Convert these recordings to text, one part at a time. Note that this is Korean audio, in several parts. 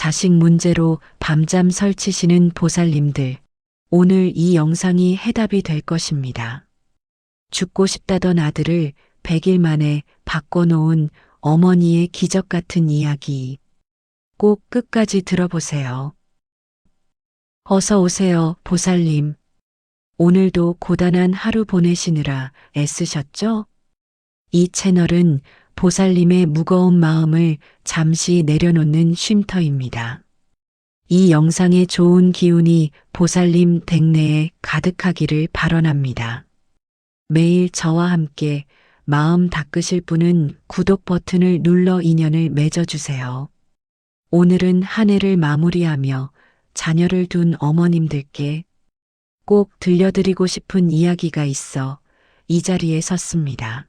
자식 문제로 밤잠 설치시는 보살님들, 오늘 이 영상이 해답이 될 것입니다. 죽고 싶다던 아들을 100일 만에 바꿔놓은 어머니의 기적 같은 이야기. 꼭 끝까지 들어보세요. 어서 오세요, 보살님. 오늘도 고단한 하루 보내시느라 애쓰셨죠? 이 채널은 보살님의 무거운 마음을 잠시 내려놓는 쉼터입니다. 이 영상의 좋은 기운이 보살님 댁내에 가득하기를 발언합니다. 매일 저와 함께 마음 닦으실 분은 구독 버튼을 눌러 인연을 맺어주세요. 오늘은 한 해를 마무리하며 자녀를 둔 어머님들께 꼭 들려드리고 싶은 이야기가 있어 이 자리에 섰습니다.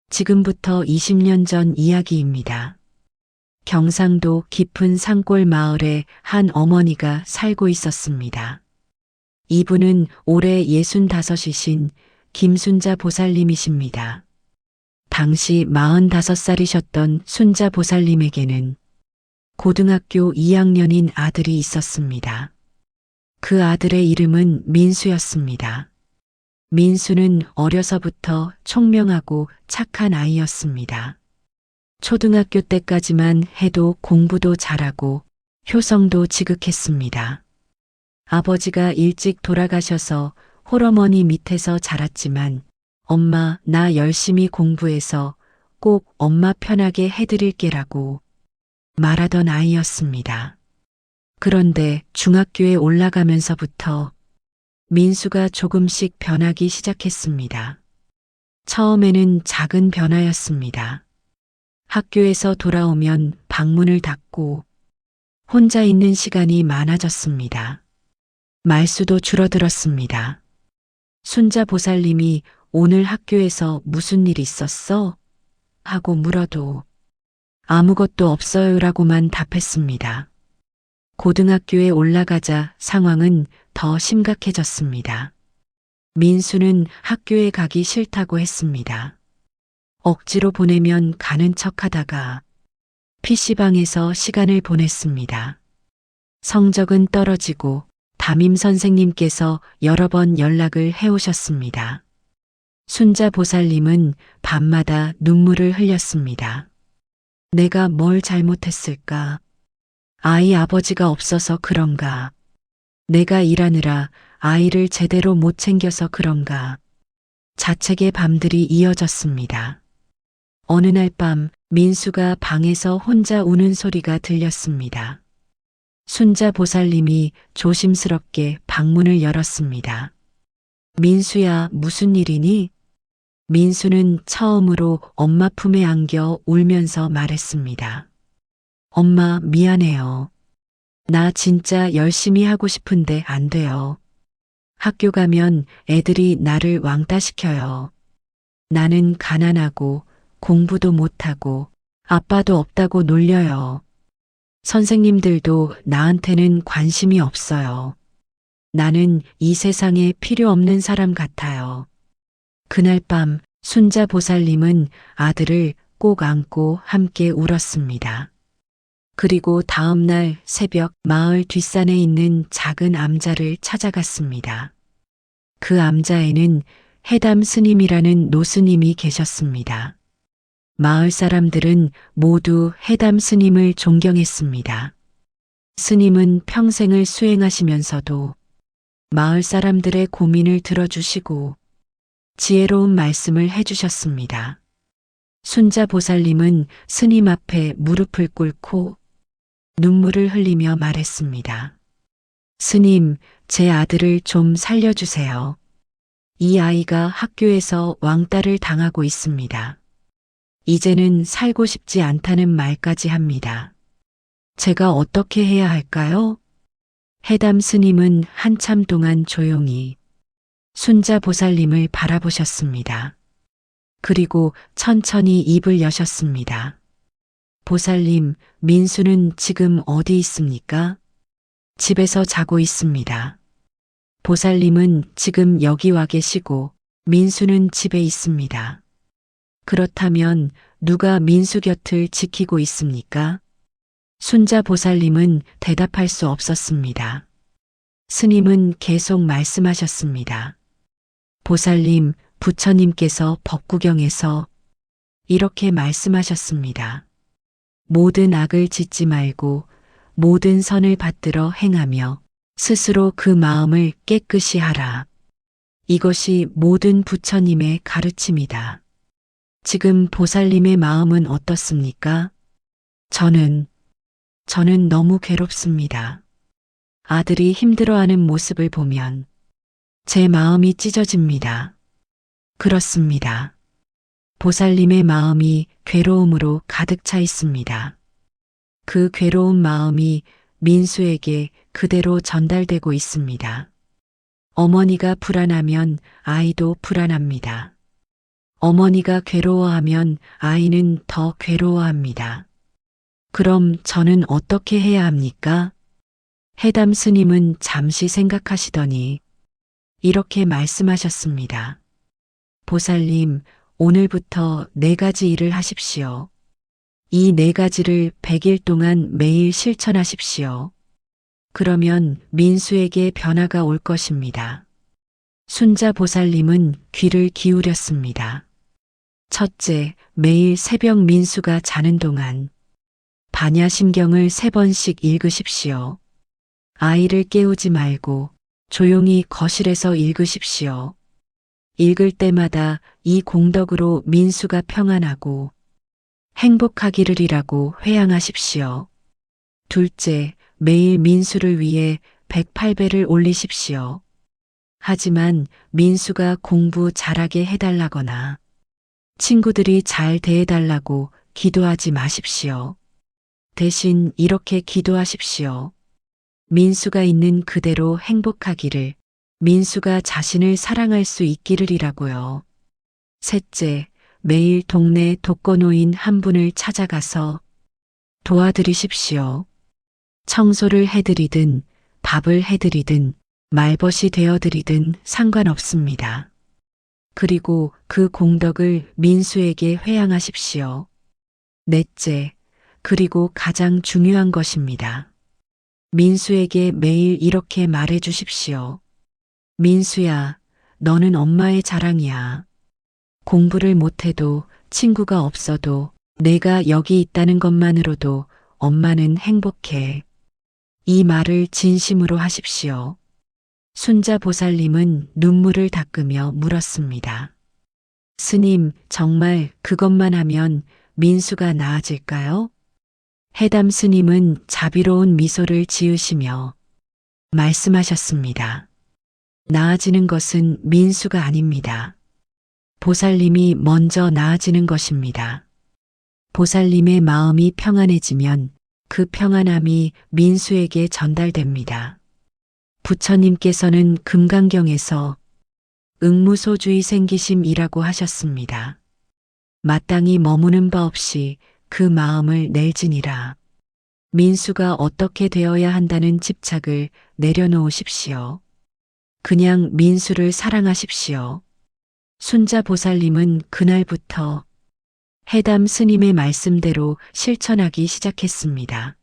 지금부터 20년 전 이야기입니다. 경상도 깊은 산골 마을에 한 어머니가 살고 있었습니다. 이분은 올해 65이신 김순자 보살님이십니다. 당시 45살이셨던 순자 보살님에게는 고등학교 2학년인 아들이 있었습니다. 그 아들의 이름은 민수였습니다. 민수는 어려서부터 총명하고 착한 아이였습니다. 초등학교 때까지만 해도 공부도 잘하고 효성도 지극했습니다. 아버지가 일찍 돌아가셔서 홀어머니 밑에서 자랐지만 엄마 나 열심히 공부해서 꼭 엄마 편하게 해드릴게라고 말하던 아이였습니다. 그런데 중학교에 올라가면서부터 민수가 조금씩 변하기 시작했습니다. 처음에는 작은 변화였습니다. 학교에서 돌아오면 방문을 닫고 혼자 있는 시간이 많아졌습니다. 말수도 줄어들었습니다. 순자 보살님이 오늘 학교에서 무슨 일 있었어? 하고 물어도 아무것도 없어요라고만 답했습니다. 고등학교에 올라가자 상황은 더 심각해졌습니다. 민수는 학교에 가기 싫다고 했습니다. 억지로 보내면 가는 척하다가 PC방에서 시간을 보냈습니다. 성적은 떨어지고 담임 선생님께서 여러 번 연락을 해오셨습니다. 순자 보살님은 밤마다 눈물을 흘렸습니다. 내가 뭘 잘못했을까? 아이 아버지가 없어서 그런가? 내가 일하느라 아이를 제대로 못 챙겨서 그런가? 자책의 밤들이 이어졌습니다. 어느 날 밤 민수가 방에서 혼자 우는 소리가 들렸습니다. 순자 보살님이 조심스럽게 방문을 열었습니다. 민수야, 무슨 일이니? 민수는 처음으로 엄마 품에 안겨 울면서 말했습니다. 엄마, 미안해요. 나 진짜 열심히 하고 싶은데 안 돼요. 학교 가면 애들이 나를 왕따시켜요. 나는 가난하고 공부도 못하고 아빠도 없다고 놀려요. 선생님들도 나한테는 관심이 없어요. 나는 이 세상에 필요 없는 사람 같아요. 그날 밤 순자 보살님은 아들을 꼭 안고 함께 울었습니다. 그리고 다음 날 새벽 마을 뒷산에 있는 작은 암자를 찾아갔습니다. 그 암자에는 해담 스님이라는 노스님이 계셨습니다. 마을 사람들은 모두 해담 스님을 존경했습니다. 스님은 평생을 수행하시면서도 마을 사람들의 고민을 들어주시고 지혜로운 말씀을 해주셨습니다. 순자 보살님은 스님 앞에 무릎을 꿇고 눈물을 흘리며 말했습니다. 스님, 제 아들을 좀 살려주세요. 이 아이가 학교에서 왕따를 당하고 있습니다. 이제는 살고 싶지 않다는 말까지 합니다. 제가 어떻게 해야 할까요? 해담 스님은 한참 동안 조용히 순자 보살님을 바라보셨습니다. 그리고 천천히 입을 여셨습니다. 보살님, 민수는 지금 어디 있습니까? 집에서 자고 있습니다. 보살님은 지금 여기 와 계시고 민수는 집에 있습니다. 그렇다면 누가 민수 곁을 지키고 있습니까? 순자 보살님은 대답할 수 없었습니다. 스님은 계속 말씀하셨습니다. 보살님, 부처님께서 법구경에서 이렇게 말씀하셨습니다. 모든 악을 짓지 말고 모든 선을 받들어 행하며 스스로 그 마음을 깨끗이 하라. 이것이 모든 부처님의 가르침이다. 지금 보살님의 마음은 어떻습니까? 저는 너무 괴롭습니다. 아들이 힘들어하는 모습을 보면 제 마음이 찢어집니다. 그렇습니다. 보살님의 마음이 괴로움으로 가득 차 있습니다. 그 괴로운 마음이 민수에게 그대로 전달되고 있습니다. 어머니가 불안하면 아이도 불안합니다. 어머니가 괴로워하면 아이는 더 괴로워합니다. 그럼 저는 어떻게 해야 합니까? 해담 스님은 잠시 생각하시더니 이렇게 말씀하셨습니다. 보살님, 오늘부터 4가지 일을 하십시오. 이 4가지를 100일 동안 매일 실천하십시오. 그러면 민수에게 변화가 올 것입니다. 순자 보살님은 귀를 기울였습니다. 첫째, 매일 새벽 민수가 자는 동안 반야심경을 3번씩 읽으십시오. 아이를 깨우지 말고 조용히 거실에서 읽으십시오. 읽을 때마다 이 공덕으로 민수가 평안하고 행복하기를이라고 회양하십시오. 둘째, 매일 민수를 위해 108배를 올리십시오. 하지만 민수가 공부 잘하게 해달라거나 친구들이 잘 대해달라고 기도하지 마십시오. 대신 이렇게 기도하십시오. 민수가 있는 그대로 행복하기를, 민수가 자신을 사랑할 수 있기를이라고요. 셋째, 매일 동네 독거노인 한 분을 찾아가서 도와드리십시오. 청소를 해드리든 밥을 해드리든 말벗이 되어드리든 상관없습니다. 그리고 그 공덕을 민수에게 회양하십시오. 넷째, 그리고 가장 중요한 것입니다. 민수에게 매일 이렇게 말해 주십시오. 민수야, 너는 엄마의 자랑이야. 공부를 못해도 친구가 없어도 내가 여기 있다는 것만으로도 엄마는 행복해. 이 말을 진심으로 하십시오. 순자 보살님은 눈물을 닦으며 물었습니다. 스님, 정말 그것만 하면 민수가 나아질까요? 해담 스님은 자비로운 미소를 지으시며 말씀하셨습니다. 나아지는 것은 민수가 아닙니다. 보살님이 먼저 나아지는 것입니다. 보살님의 마음이 평안해지면 그 평안함이 민수에게 전달됩니다. 부처님께서는 금강경에서 응무소주의 생기심이라고 하셨습니다. 마땅히 머무는 바 없이 그 마음을 낼지니라. 민수가 어떻게 되어야 한다는 집착을 내려놓으십시오. 그냥 민수를 사랑하십시오. 순자 보살님은 그날부터 해담 스님의 말씀대로 실천하기 시작했습니다.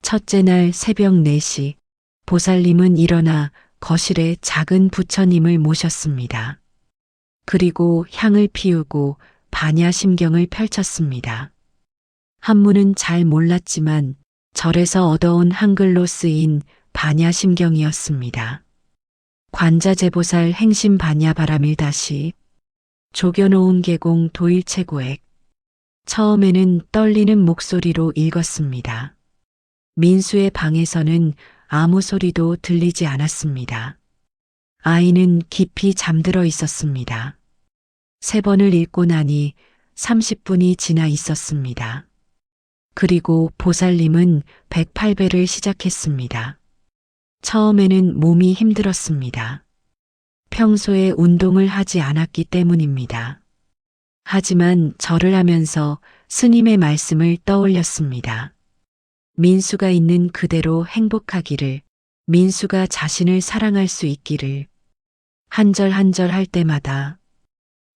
첫째 날 새벽 4시 보살님은 일어나 거실에 작은 부처님을 모셨습니다. 그리고 향을 피우고 반야심경을 펼쳤습니다. 한문은 잘 몰랐지만 절에서 얻어온 한글로 쓰인 반야심경이었습니다. 관자재보살 행심 반야바라밀 다시 조겨놓은 계공 도일체고액. 처음에는 떨리는 목소리로 읽었습니다. 민수의 방에서는 아무 소리도 들리지 않았습니다. 아이는 깊이 잠들어 있었습니다. 3번을 읽고 나니 30분이 지나 있었습니다. 그리고 보살님은 108배를 시작했습니다. 처음에는 몸이 힘들었습니다. 평소에 운동을 하지 않았기 때문입니다. 하지만 절을 하면서 스님의 말씀을 떠올렸습니다. 민수가 있는 그대로 행복하기를, 민수가 자신을 사랑할 수 있기를, 한 절 한 절 할 때마다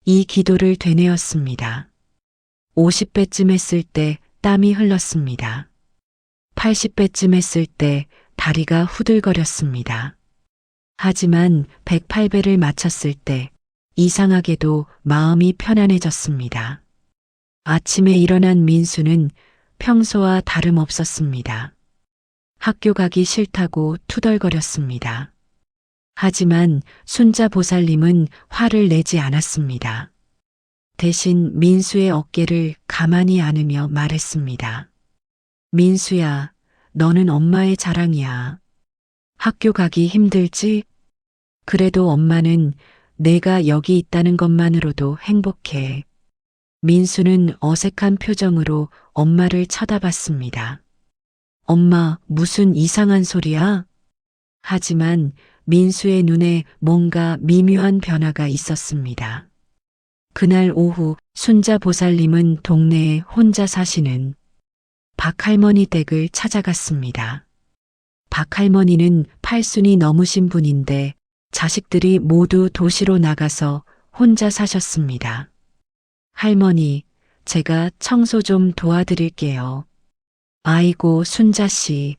이 기도를 되뇌었습니다. 50배쯤 했을 때 땀이 흘렀습니다. 80배쯤 했을 때 다리가 후들거렸습니다. 하지만 108배를 마쳤을 때 이상하게도 마음이 편안해졌습니다. 아침에 일어난 민수는 평소와 다름없었습니다. 학교 가기 싫다고 투덜거렸습니다. 하지만 순자 보살님은 화를 내지 않았습니다. 대신 민수의 어깨를 가만히 안으며 말했습니다. 민수야, 너는 엄마의 자랑이야. 학교 가기 힘들지? 그래도 엄마는 내가 여기 있다는 것만으로도 행복해. 민수는 어색한 표정으로 엄마를 쳐다봤습니다. 엄마, 무슨 이상한 소리야? 하지만 민수의 눈에 뭔가 미묘한 변화가 있었습니다. 그날 오후 순자 보살님은 동네에 혼자 사시는 박할머니 댁을 찾아갔습니다. 박할머니는 팔순이 넘으신 분인데 자식들이 모두 도시로 나가서 혼자 사셨습니다. 할머니, 제가 청소 좀 도와드릴게요. 아이고, 순자 씨.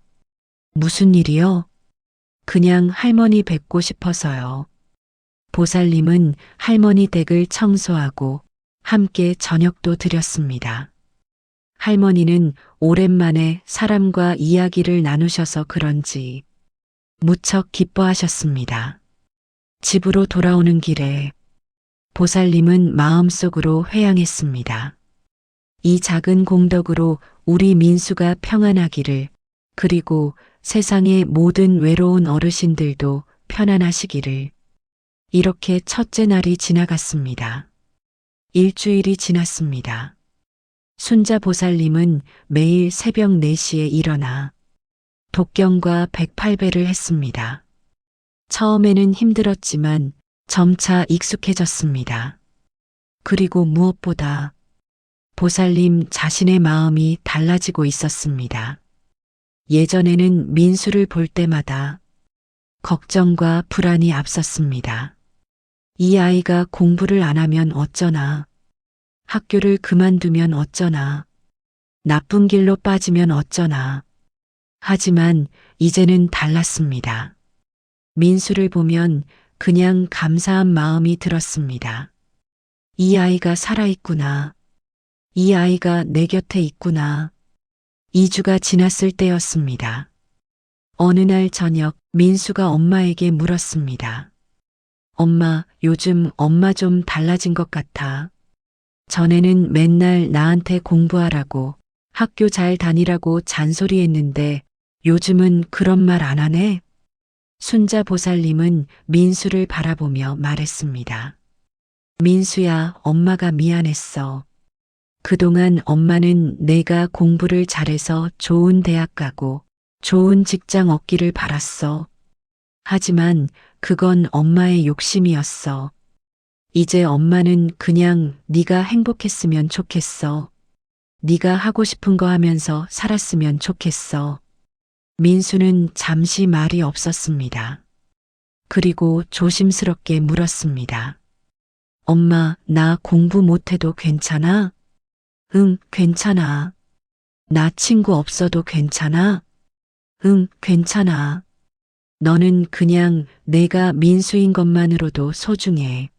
무슨 일이요? 그냥 할머니 뵙고 싶어서요. 보살님은 할머니 댁을 청소하고 함께 저녁도 드렸습니다. 할머니는 오랜만에 사람과 이야기를 나누셔서 그런지 무척 기뻐하셨습니다. 집으로 돌아오는 길에 보살님은 마음속으로 회양했습니다. 이 작은 공덕으로 우리 민수가 평안하기를, 그리고 세상의 모든 외로운 어르신들도 편안하시기를. 이렇게 첫째 날이 지나갔습니다. 일주일이 지났습니다. 순자 보살님은 매일 새벽 4시에 일어나 독경과 108배를 했습니다. 처음에는 힘들었지만 점차 익숙해졌습니다. 그리고 무엇보다 보살님 자신의 마음이 달라지고 있었습니다. 예전에는 민수를 볼 때마다 걱정과 불안이 앞섰습니다. 이 아이가 공부를 안 하면 어쩌나, 학교를 그만두면 어쩌나, 나쁜 길로 빠지면 어쩌나. 하지만 이제는 달랐습니다. 민수를 보면 그냥 감사한 마음이 들었습니다. 이 아이가 살아있구나. 이 아이가 내 곁에 있구나. 2주가 지났을 때였습니다. 어느 날 저녁 민수가 엄마에게 물었습니다. 엄마, 요즘 엄마 좀 달라진 것 같아. 전에는 맨날 나한테 공부하라고, 학교 잘 다니라고 잔소리했는데 요즘은 그런 말 안 하네? 순자 보살님은 민수를 바라보며 말했습니다. 민수야, 엄마가 미안했어. 그동안 엄마는 내가 공부를 잘해서 좋은 대학 가고 좋은 직장 얻기를 바랐어. 하지만 그건 엄마의 욕심이었어. 이제 엄마는 그냥 네가 행복했으면 좋겠어. 네가 하고 싶은 거 하면서 살았으면 좋겠어. 민수는 잠시 말이 없었습니다. 그리고 조심스럽게 물었습니다. 엄마, 나 공부 못해도 괜찮아? 응, 괜찮아. 나 친구 없어도 괜찮아? 응, 괜찮아. 너는 그냥 내가 민수인 것만으로도 소중해.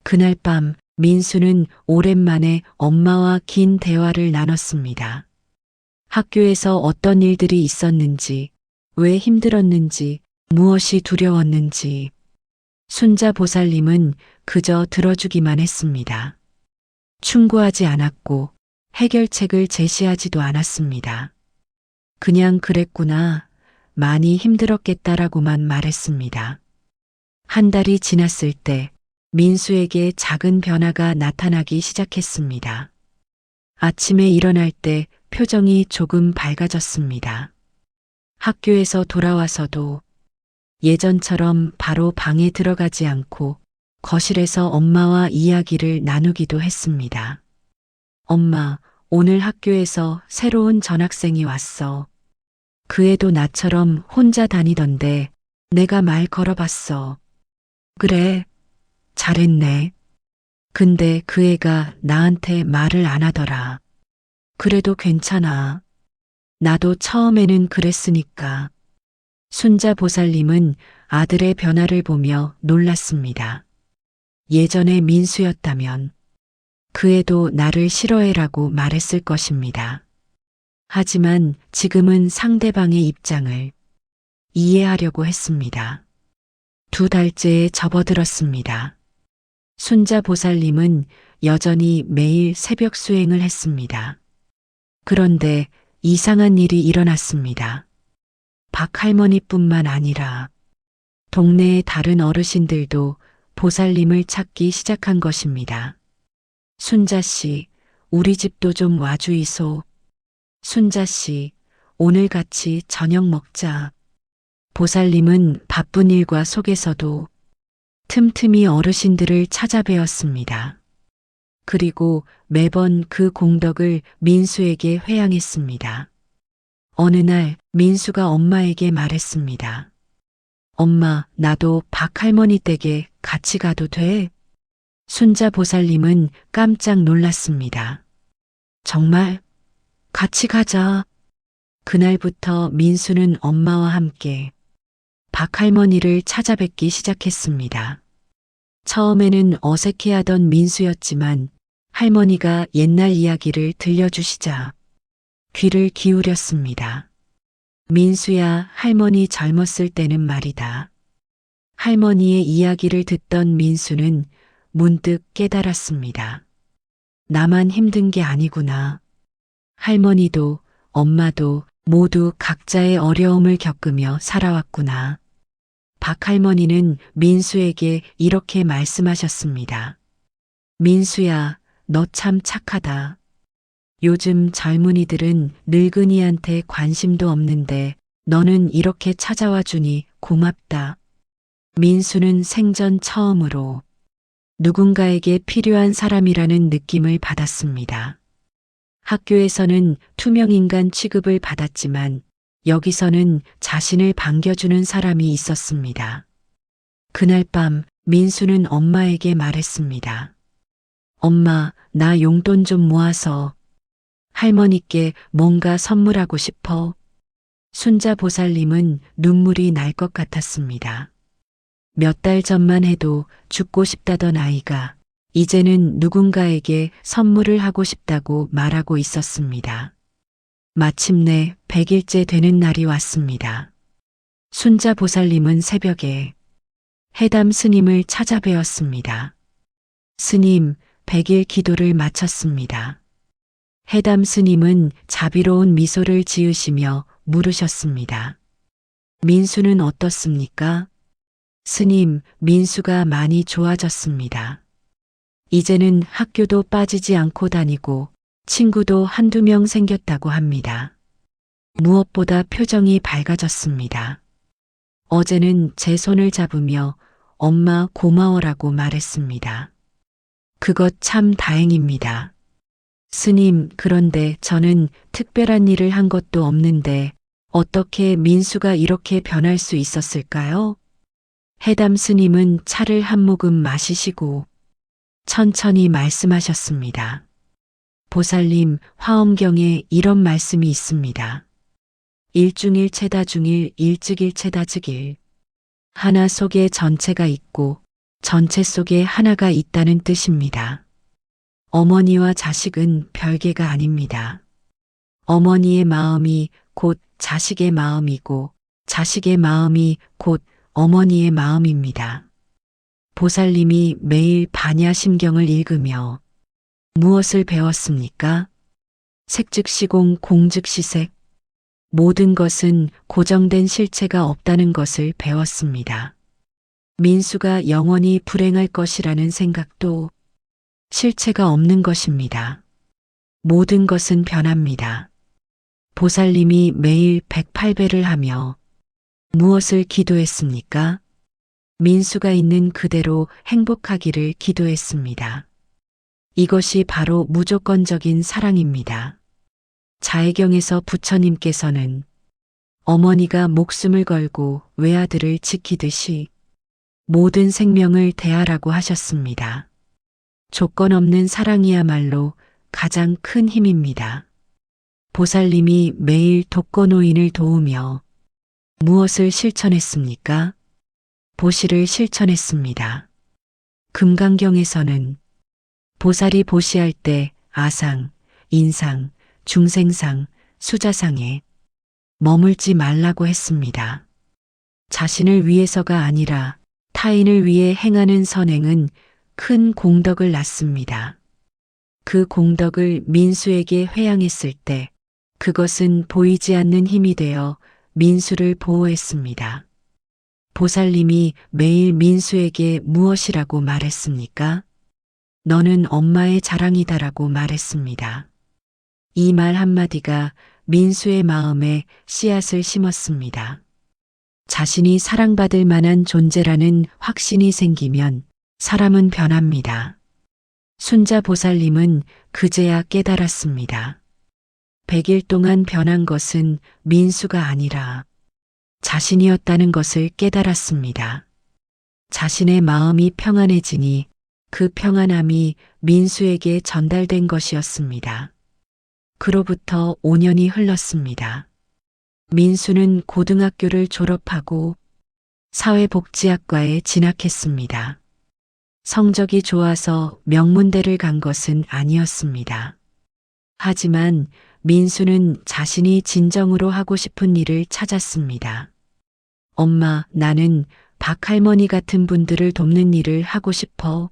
그날 밤 민수는 오랜만에 엄마와 긴 대화를 나눴습니다. 학교에서 어떤 일들이 있었는지, 왜 힘들었는지, 무엇이 두려웠는지. 순자 보살님은 그저 들어주기만 했습니다. 충고하지 않았고 해결책을 제시하지도 않았습니다. 그냥 그랬구나, 많이 힘들었겠다라고만 말했습니다. 한 달이 지났을 때 민수에게 작은 변화가 나타나기 시작했습니다. 아침에 일어날 때 표정이 조금 밝아졌습니다. 학교에서 돌아와서도 예전처럼 바로 방에 들어가지 않고 거실에서 엄마와 이야기를 나누기도 했습니다. 엄마, 오늘 학교에서 새로운 전학생이 왔어. 그 애도 나처럼 혼자 다니던데 내가 말 걸어봤어. 그래, 잘했네. 근데 그 애가 나한테 말을 안 하더라. 그래도 괜찮아. 나도 처음에는 그랬으니까. 순자 보살님은 아들의 변화를 보며 놀랐습니다. 예전에 민수였다면 그 애도 나를 싫어해라고 말했을 것입니다. 하지만 지금은 상대방의 입장을 이해하려고 했습니다. 2달째에 접어들었습니다. 순자 보살님은 여전히 매일 새벽 수행을 했습니다. 그런데 이상한 일이 일어났습니다. 박 할머니뿐만 아니라 동네의 다른 어르신들도 보살님을 찾기 시작한 것입니다. 순자 씨, 우리 집도 좀 와주이소. 순자 씨, 오늘 같이 저녁 먹자. 보살님은 바쁜 일과 속에서도 틈틈이 어르신들을 찾아뵈었습니다. 그리고 매번 그 공덕을 민수에게 회양했습니다. 어느 날 민수가 엄마에게 말했습니다. 엄마, 나도 박 할머니 댁에 같이 가도 돼? 순자 보살님은 깜짝 놀랐습니다. 정말? 같이 가자. 그날부터 민수는 엄마와 함께 박 할머니를 찾아뵙기 시작했습니다. 처음에는 어색해하던 민수였지만 할머니가 옛날 이야기를 들려주시자 귀를 기울였습니다. 민수야, 할머니 젊었을 때는 말이다. 할머니의 이야기를 듣던 민수는 문득 깨달았습니다. 나만 힘든 게 아니구나. 할머니도 엄마도 모두 각자의 어려움을 겪으며 살아왔구나. 박 할머니는 민수에게 이렇게 말씀하셨습니다. 민수야, 너 참 착하다. 요즘 젊은이들은 늙은이한테 관심도 없는데 너는 이렇게 찾아와 주니 고맙다. 민수는 생전 처음으로 누군가에게 필요한 사람이라는 느낌을 받았습니다. 학교에서는 투명인간 취급을 받았지만 여기서는 자신을 반겨주는 사람이 있었습니다. 그날 밤 민수는 엄마에게 말했습니다. 엄마, 나 용돈 좀 모아서 할머니께 뭔가 선물하고 싶어. 순자 보살님은 눈물이 날 것 같았습니다. 몇 달 전만 해도 죽고 싶다던 아이가 이제는 누군가에게 선물을 하고 싶다고 말하고 있었습니다. 마침내 100일째 되는 날이 왔습니다. 순자 보살님은 새벽에 해담 스님을 찾아뵈었습니다. 스님, 100일 기도를 마쳤습니다. 해담 스님은 자비로운 미소를 지으시며 물으셨습니다. 민수는 어떻습니까? 스님, 민수가 많이 좋아졌습니다. 이제는 학교도 빠지지 않고 다니고 친구도 한두 명 생겼다고 합니다. 무엇보다 표정이 밝아졌습니다. 어제는 제 손을 잡으며 엄마 고마워라고 말했습니다. 그것 참 다행입니다. 스님, 그런데 저는 특별한 일을 한 것도 없는데 어떻게 민수가 이렇게 변할 수 있었을까요? 해담 스님은 차를 한 모금 마시시고 천천히 말씀하셨습니다. 보살님, 화엄경에 이런 말씀이 있습니다. 일중일체다 중일, 일즉일체다 즉일. 하나 속에 전체가 있고 전체 속에 하나가 있다는 뜻입니다. 어머니와 자식은 별개가 아닙니다. 어머니의 마음이 곧 자식의 마음이고 자식의 마음이 곧 어머니의 마음입니다. 보살님이 매일 반야심경을 읽으며 무엇을 배웠습니까? 색즉시공, 공즉시색. 모든 것은 고정된 실체가 없다는 것을 배웠습니다. 민수가 영원히 불행할 것이라는 생각도 실체가 없는 것입니다. 모든 것은 변합니다. 보살님이 매일 108배를 하며 무엇을 기도했습니까? 민수가 있는 그대로 행복하기를 기도했습니다. 이것이 바로 무조건적인 사랑입니다. 자해경에서 부처님께서는 어머니가 목숨을 걸고 외아들을 지키듯이 모든 생명을 대하라고 하셨습니다. 조건 없는 사랑이야말로 가장 큰 힘입니다. 보살님이 매일 독거노인을 도우며 무엇을 실천했습니까? 보시를 실천했습니다. 금강경에서는 보살이 보시할 때 아상, 인상, 중생상, 수자상에 머물지 말라고 했습니다. 자신을 위해서가 아니라 타인을 위해 행하는 선행은 큰 공덕을 낳습니다. 그 공덕을 민수에게 회양했을 때 그것은 보이지 않는 힘이 되어 민수를 보호했습니다. 보살님이 매일 민수에게 무엇이라고 말했습니까? 너는 엄마의 자랑이다라고 말했습니다. 이 말 한마디가 민수의 마음에 씨앗을 심었습니다. 자신이 사랑받을 만한 존재라는 확신이 생기면 사람은 변합니다. 순자 보살님은 그제야 깨달았습니다. 100일 동안 변한 것은 민수가 아니라 자신이었다는 것을 깨달았습니다. 자신의 마음이 평안해지니 그 평안함이 민수에게 전달된 것이었습니다. 그로부터 5년이 흘렀습니다. 민수는 고등학교를 졸업하고 사회복지학과에 진학했습니다. 성적이 좋아서 명문대를 간 것은 아니었습니다. 하지만 민수는 자신이 진정으로 하고 싶은 일을 찾았습니다. 엄마, 나는 박할머니 같은 분들을 돕는 일을 하고 싶어.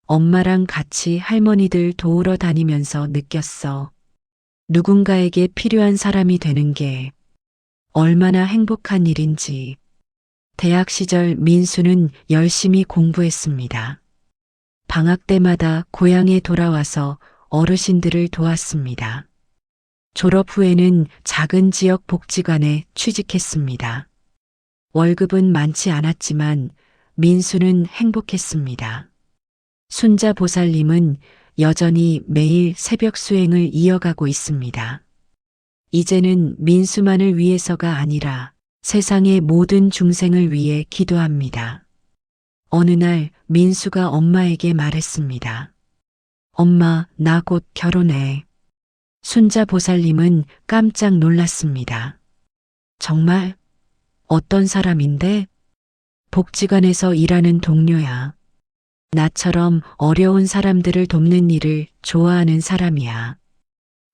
엄마랑 같이 할머니들 도우러 다니면서 느꼈어. 누군가에게 필요한 사람이 되는 게 얼마나 행복한 일인지. 대학 시절 민수는 열심히 공부했습니다. 방학 때마다 고향에 돌아와서 어르신들을 도왔습니다. 졸업 후에는 작은 지역 복지관에 취직했습니다. 월급은 많지 않았지만 민수는 행복했습니다. 순자 보살님은 여전히 매일 새벽 수행을 이어가고 있습니다. 이제는 민수만을 위해서가 아니라 세상의 모든 중생을 위해 기도합니다. 어느 날 민수가 엄마에게 말했습니다. 엄마, 나 곧 결혼해. 순자 보살님은 깜짝 놀랐습니다. 정말? 어떤 사람인데? 복지관에서 일하는 동료야. 나처럼 어려운 사람들을 돕는 일을 좋아하는 사람이야.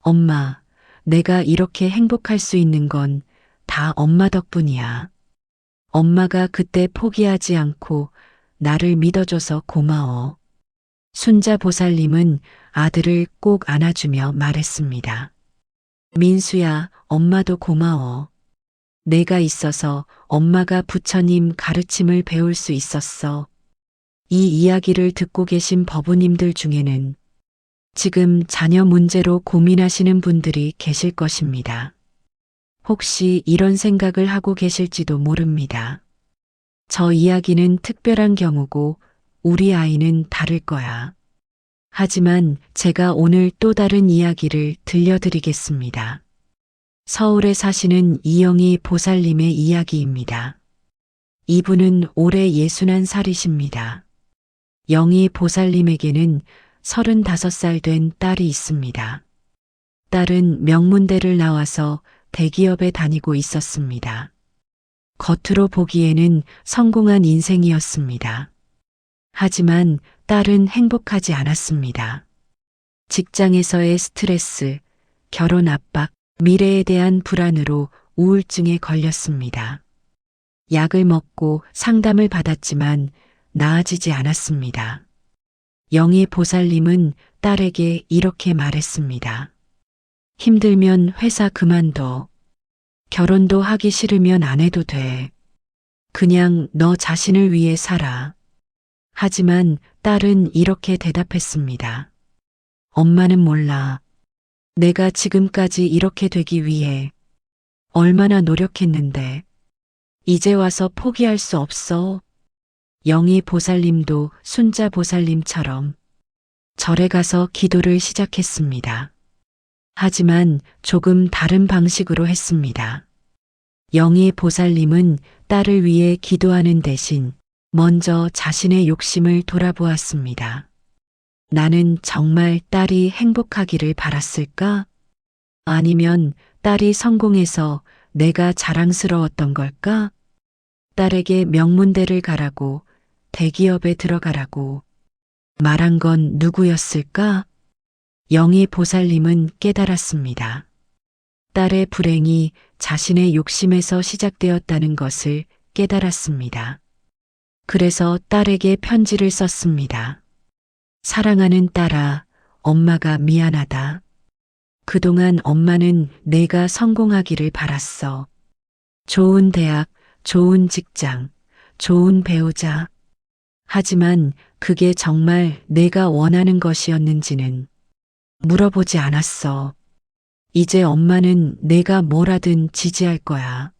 엄마, 내가 이렇게 행복할 수 있는 건 다 엄마 덕분이야. 엄마가 그때 포기하지 않고 나를 믿어줘서 고마워. 순자 보살님은 아들을 꼭 안아주며 말했습니다. 민수야, 엄마도 고마워. 내가 있어서 엄마가 부처님 가르침을 배울 수 있었어. 이 이야기를 듣고 계신 법우님들 중에는 지금 자녀 문제로 고민하시는 분들이 계실 것입니다. 혹시 이런 생각을 하고 계실지도 모릅니다. 저 이야기는 특별한 경우고 우리 아이는 다를 거야. 하지만 제가 오늘 또 다른 이야기를 들려드리겠습니다. 서울에 사시는 이영희 보살님의 이야기입니다. 이분은 올해 61살이십니다. 영희 보살님에게는 35살 된 딸이 있습니다. 딸은 명문대를 나와서 대기업에 다니고 있었습니다. 겉으로 보기에는 성공한 인생이었습니다. 하지만 딸은 행복하지 않았습니다. 직장에서의 스트레스, 결혼 압박, 미래에 대한 불안으로 우울증에 걸렸습니다. 약을 먹고 상담을 받았지만 나아지지 않았습니다. 영희 보살님은 딸에게 이렇게 말했습니다. 힘들면 회사 그만둬. 결혼도 하기 싫으면 안 해도 돼. 그냥 너 자신을 위해 살아. 하지만 딸은 이렇게 대답했습니다. 엄마는 몰라. 내가 지금까지 이렇게 되기 위해 얼마나 노력했는데 이제 와서 포기할 수 없어. 영희 보살님도 순자 보살님처럼 절에 가서 기도를 시작했습니다. 하지만 조금 다른 방식으로 했습니다. 영희 보살님은 딸을 위해 기도하는 대신 먼저 자신의 욕심을 돌아보았습니다. 나는 정말 딸이 행복하기를 바랐을까? 아니면 딸이 성공해서 내가 자랑스러웠던 걸까? 딸에게 명문대를 가라고, 대기업에 들어가라고 말한 건 누구였을까? 영희 보살님은 깨달았습니다. 딸의 불행이 자신의 욕심에서 시작되었다는 것을 깨달았습니다. 그래서 딸에게 편지를 썼습니다. 사랑하는 딸아, 엄마가 미안하다. 그동안 엄마는 내가 성공하기를 바랐어. 좋은 대학, 좋은 직장, 좋은 배우자. 하지만 그게 정말 내가 원하는 것이었는지는 물어보지 않았어. 이제 엄마는 내가 뭐라든 지지할 거야.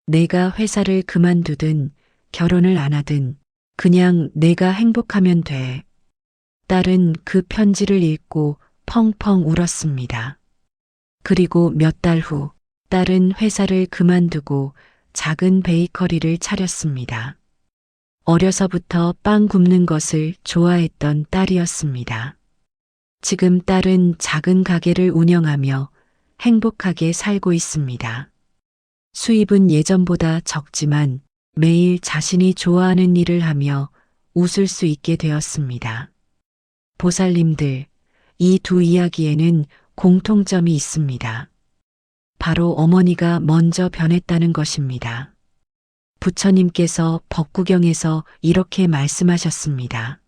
내가 회사를 그만두든 결혼을 안 하든 그냥 내가 행복하면 돼. 딸은 그 편지를 읽고 펑펑 울었습니다. 그리고 몇 달 후 딸은 회사를 그만두고 작은 베이커리를 차렸습니다. 어려서부터 빵 굽는 것을 좋아했던 딸이었습니다. 지금 딸은 작은 가게를 운영하며 행복하게 살고 있습니다. 수입은 예전보다 적지만 매일 자신이 좋아하는 일을 하며 웃을 수 있게 되었습니다. 보살님들, 이 두 이야기에는 공통점이 있습니다. 바로 어머니가 먼저 변했다는 것입니다. 부처님께서 법구경에서 이렇게 말씀하셨습니다.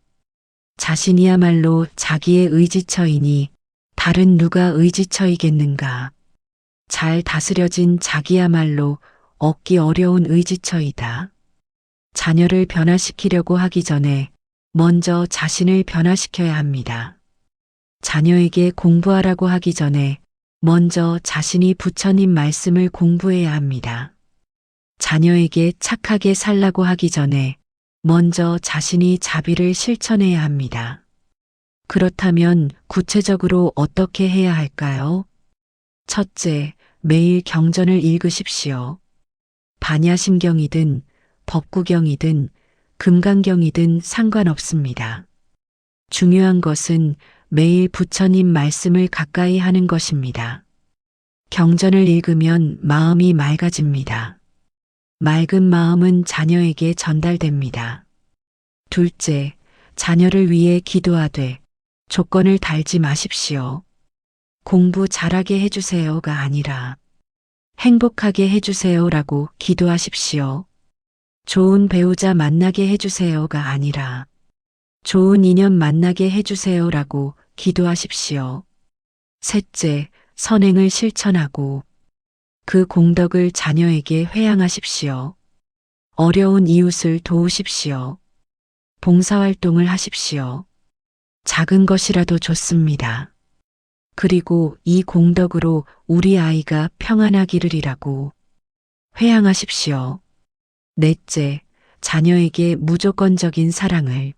자신이야말로 자기의 의지처이니 다른 누가 의지처이겠는가. 잘 다스려진 자기야말로 얻기 어려운 의지처이다. 자녀를 변화시키려고 하기 전에 먼저 자신을 변화시켜야 합니다. 자녀에게 공부하라고 하기 전에 먼저 자신이 부처님 말씀을 공부해야 합니다. 자녀에게 착하게 살라고 하기 전에 먼저 자신이 자비를 실천해야 합니다. 그렇다면 구체적으로 어떻게 해야 할까요? 첫째, 매일 경전을 읽으십시오. 반야심경이든 법구경이든 금강경이든 상관없습니다. 중요한 것은 매일 부처님 말씀을 가까이 하는 것입니다. 경전을 읽으면 마음이 맑아집니다. 맑은 마음은 자녀에게 전달됩니다. 둘째, 자녀를 위해 기도하되 조건을 달지 마십시오. 공부 잘하게 해주세요가 아니라 행복하게 해주세요라고 기도하십시오. 좋은 배우자 만나게 해주세요가 아니라 좋은 인연 만나게 해주세요라고 기도하십시오. 셋째, 선행을 실천하고 그 공덕을 자녀에게 회양하십시오. 어려운 이웃을 도우십시오. 봉사활동을 하십시오. 작은 것이라도 좋습니다. 그리고 이 공덕으로 우리 아이가 평안하기를이라고 회양하십시오. 넷째, 자녀에게 무조건적인 사랑을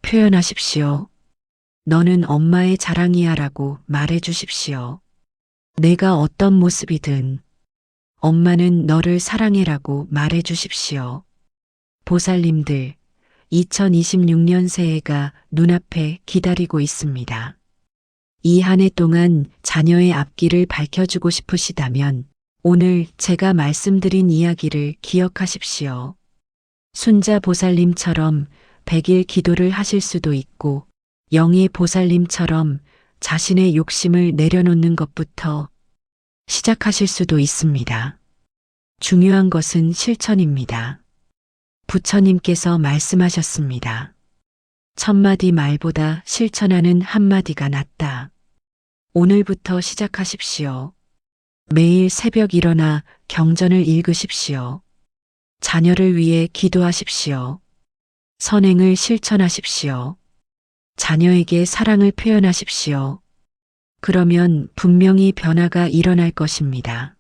표현하십시오. 너는 엄마의 자랑이야 라고 말해 주십시오. 내가 어떤 모습이든 엄마는 너를 사랑해라고 말해 주십시오. 보살님들, 2026년 새해가 눈앞에 기다리고 있습니다. 이 한 해 동안 자녀의 앞길을 밝혀주고 싶으시다면 오늘 제가 말씀드린 이야기를 기억하십시오. 순자 보살님처럼 100일 기도를 하실 수도 있고 영희 보살님처럼 자신의 욕심을 내려놓는 것부터 시작하실 수도 있습니다. 중요한 것은 실천입니다. 부처님께서 말씀하셨습니다. 1000마디 말보다 실천하는 한마디가 낫다. 오늘부터 시작하십시오. 매일 새벽 일어나 경전을 읽으십시오. 자녀를 위해 기도하십시오. 선행을 실천하십시오. 자녀에게 사랑을 표현하십시오. 그러면 분명히 변화가 일어날 것입니다.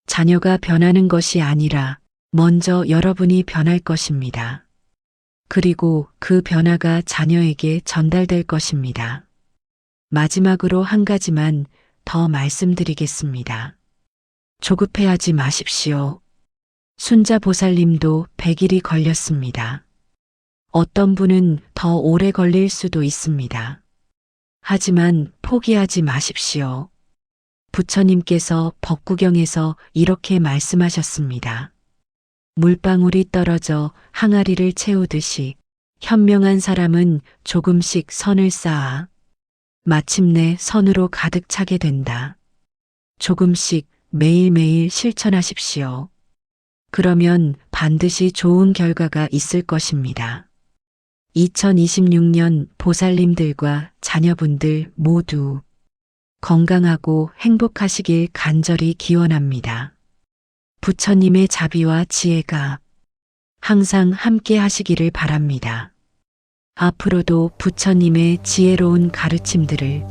자녀가 변하는 것이 아니라 먼저 여러분이 변할 것입니다. 그리고 그 변화가 자녀에게 전달될 것입니다. 마지막으로 한 가지만 더 말씀드리겠습니다. 조급해하지 마십시오. 순자 보살님도 100일이 걸렸습니다. 어떤 분은 더 오래 걸릴 수도 있습니다. 하지만 포기하지 마십시오. 부처님께서 법구경에서 이렇게 말씀하셨습니다. 물방울이 떨어져 항아리를 채우듯이 현명한 사람은 조금씩 선을 쌓아 마침내 선으로 가득 차게 된다. 조금씩 매일매일 실천하십시오. 그러면 반드시 좋은 결과가 있을 것입니다. 2026년 보살님들과 자녀분들 모두 건강하고 행복하시길 간절히 기원합니다. 부처님의 자비와 지혜가 항상 함께 하시기를 바랍니다. 앞으로도 부처님의 지혜로운 가르침들을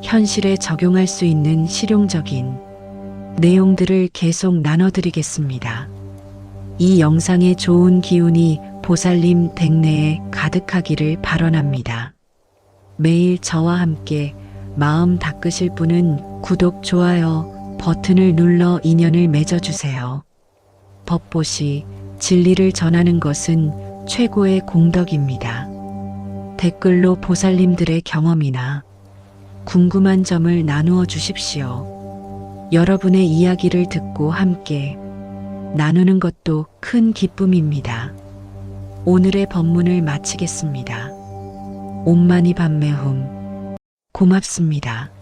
현실에 적용할 수 있는 실용적인 내용들을 계속 나눠드리겠습니다. 이 영상의 좋은 기운이 보살님 댁내에 가득하기를 발언합니다. 매일 저와 함께 마음 닦으실 분은 구독, 좋아요 버튼을 눌러 인연을 맺어주세요. 법보시, 진리를 전하는 것은 최고의 공덕입니다. 댓글로 보살님들의 경험이나 궁금한 점을 나누어 주십시오. 여러분의 이야기를 듣고 함께 나누는 것도 큰 기쁨입니다. 오늘의 법문을 마치겠습니다. 옴마니 밤메훔. 고맙습니다.